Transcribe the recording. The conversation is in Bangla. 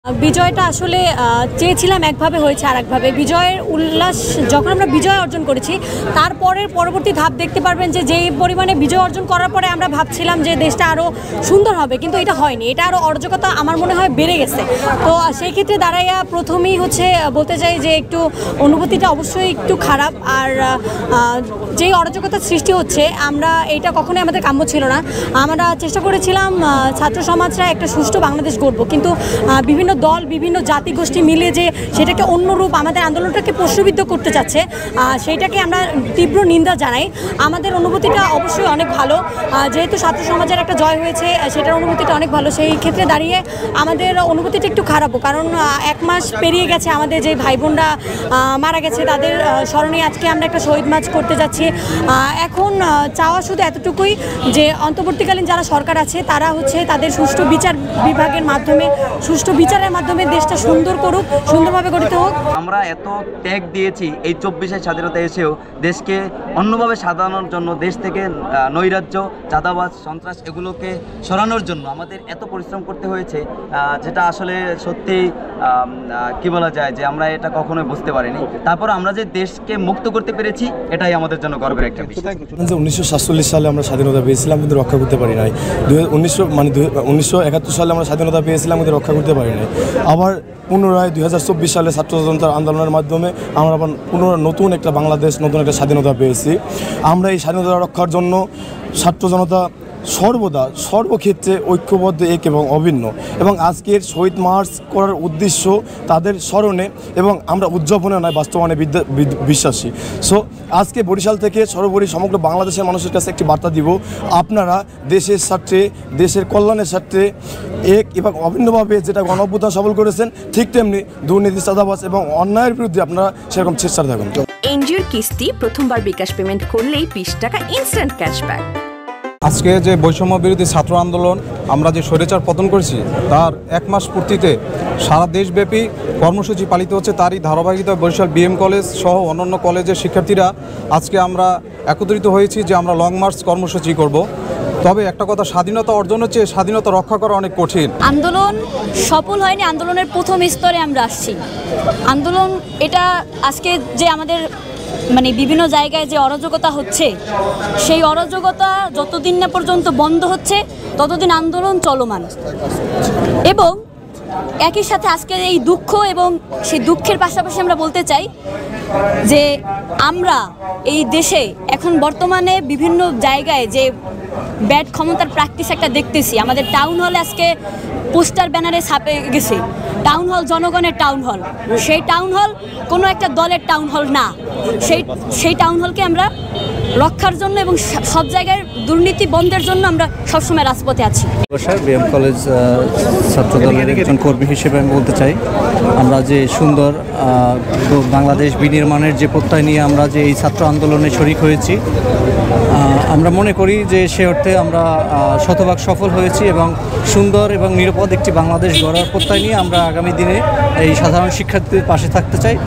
বিজয়টা আসলে চেয়েছিলাম একভাবে, হয়েছে আর একভাবে। বিজয়ের উল্লাস যখন আমরা বিজয় অর্জন করেছি, তারপরের পরবর্তী ধাপ দেখতে পারবেন যে যেই পরিমাণে বিজয় অর্জন করার পরে আমরা ভাবছিলাম যে দেশটা আরও সুন্দর হবে, কিন্তু এটা হয়নি। এটা আরও অরাজকতা আমার মনে হয় বেড়ে গেছে। তো সেই ক্ষেত্রে দাঁড়াইয়া প্রথমেই বলতে চাই যে একটু অনুভূতিটা অবশ্যই একটু খারাপ। আর যেই অরাজকতার সৃষ্টি হচ্ছে, আমরা এটা কখনোই আমাদের কাম্য ছিল না। আমরা চেষ্টা করেছিলাম ছাত্র সমাজরা একটা সুষ্ঠু বাংলাদেশ গড়ব, কিন্তু বিভিন্ন দল, বিভিন্ন জাতিগোষ্ঠী মিলে যে সেটাকে অন্যরূপ আমাদের আন্দোলনটাকে প্রশ্নবিদ্ধ করতে চাচ্ছে, সেইটাকে আমরা তীব্র নিন্দা জানাই। আমাদের অনুভূতিটা অবশ্যই অনেক ভালো, যেহেতু ছাত্র সমাজের একটা জয় হয়েছে, সেটার অনুভূতিটা অনেক ভালো। সেই ক্ষেত্রে দাঁড়িয়ে আমাদের অনুভূতিটা একটু খারাপও, কারণ 1 মাস পেরিয়ে গেছে, আমাদের যে ভাই বোনরা মারা গেছে তাদের স্মরণে আজকে আমরা একটা শহীদ মার্চ করতে যাচ্ছি। এখন চাওয়া শুধু এতটুকুই যে অন্তর্বর্তীকালীন যারা সরকার আছে তারা তাদের সুষ্ঠু বিচার বিভাগের মাধ্যমে, সুষ্ঠু বিচারের মাধ্যমে দেশটা সুন্দর করুক, সুন্দরভাবে গঠিত হোক। আমরা এত ত্যাগ দিয়েছি এই 24-এর স্বাধীনতা এসেও দেশকে অন্যভাবে সাজানোর জন্য, দেশ থেকে নৈরাজ্য, চাঁদাবাজ, সন্ত্রাস এগুলোকে সরানোর জন্য আমাদের এত পরিশ্রম করতে হয়েছে, যেটা আসলে সত্যি কি বলা যায় যে আমরা এটা কখনোই বুঝতে পারিনি। তারপর আমরা যে দেশকে মুক্ত করতে পেরেছি, এটাই আমাদের জন্য গর্বের একটা বিষয়। 1947 সালে আমরা স্বাধীনতা পেয়েছিলাম, কিন্তু রক্ষা করতে পারি নাই। 1971 সালে আমরা স্বাধীনতা পেয়েছিলাম, কিন্তু রক্ষা করতে পারি নাই। আবার পুনরায় 2024 সালে ছাত্র জনতার আন্দোলনের মাধ্যমে আমরা আবার পুনরায় নতুন একটা বাংলাদেশ, নতুন একটা স্বাধীনতা পেয়েছি। আমরা এই স্বাধীনতা রক্ষার জন্য ছাত্র জনতা সর্বদা সর্বক্ষেত্রে ঐক্যবদ্ধ, এক এবং অভিন্ন। এবং আজকের শহীদ মার্চ করার উদ্দেশ্য তাদের স্মরণে এবং আমরা উদযাপনে নয়, বাস্তবায়নে বিশ্বাসী। সো আজকে বরিশাল থেকে সর্বোপরি সমগ্র বাংলাদেশের মানুষের কাছে একটি বার্তা দিব, আপনারা দেশের স্বার্থে, দেশের কল্যাণের স্বার্থে এক এবং অভিন্নভাবে যেটা গণঅভ্যুত্থান সফল করেছেন, ঠিক তেমনি দুর্নীতি, চাঁদাবাজ এবং অন্যায়ের বিরুদ্ধে আপনারা সেরকম চেষ্টা থাকুন। এনজিওর কিস্তি প্রথমবার বিকাশ পেমেন্ট করলেই 20 টাকা ইনস্ট্যান্ট ক্যাশব্যাক। আজকে যে বৈষম্য বিরোধী ছাত্র আন্দোলন, আমরা যে স্বৈরাচার পতন করেছি, তার 1 মাস পূর্তিতে সারা দেশব্যাপী কর্মসূচি পালিত হচ্ছে। তারই ধারাবাহিকতায় বরিশাল বিএম কলেজ সহ অন্যান্য কলেজের শিক্ষার্থীরা আজকে আমরা একত্রিত হয়েছি যে আমরা লং মার্চ কর্মসূচি করব। তবে একটা কথা, স্বাধীনতা অর্জন হচ্ছে, স্বাধীনতা রক্ষা করা অনেক কঠিন। আন্দোলন সফল হয়নি, আন্দোলনের প্রথম স্তরে আমরা আসছি। আন্দোলন এটা আজকে যে আমাদের বিভিন্ন জায়গায় যে অরাজকতা হচ্ছে, সেই অরাজকতা যতদিন না পর্যন্ত বন্ধ হচ্ছে ততদিন আন্দোলন চলমান। এবং একই সাথে আজকের এই দুঃখ, এবং সেই দুঃখের পাশাপাশি আমরা বলতে চাই যে আমরা এই দেশে এখন বর্তমানে বিভিন্ন জায়গায় যে ব্যাড ক্ষমতার প্র্যাকটিস একটা দেখতেছি। আমাদের টাউন হলে আজকে পোস্টার ব্যানারে ছাপে গেছে টাউন হল জনগণের টাউন হল। সেই টাউন হল কোনো একটা দলের টাউন হল না। সেই টাউন হলকে আমরা রক্ষার জন্য এবং সব জায়গায় দুর্নীতি বন্ধের জন্য আমরা সবসময় রাজপথে আছি। বিএম কলেজ ছাত্র দলের একজন কর্মী হিসেবে আমি বলতে চাই, আমরা যে সুন্দর বাংলাদেশ বিনির্মাণের যে প্রত্যয় নিয়ে আমরা যে এই ছাত্র আন্দোলনে শরিক হয়েছি, আমরা মনে করি যে সে অর্থে আমরা শতভাগ সফল হয়েছি এবং সুন্দর এবং নিরাপদ একটি বাংলাদেশ গড়ার প্রত্যয় নিয়ে আমরা আগামী দিনে এই সাধারণ শিক্ষার্থীদের পাশে থাকতে চাই।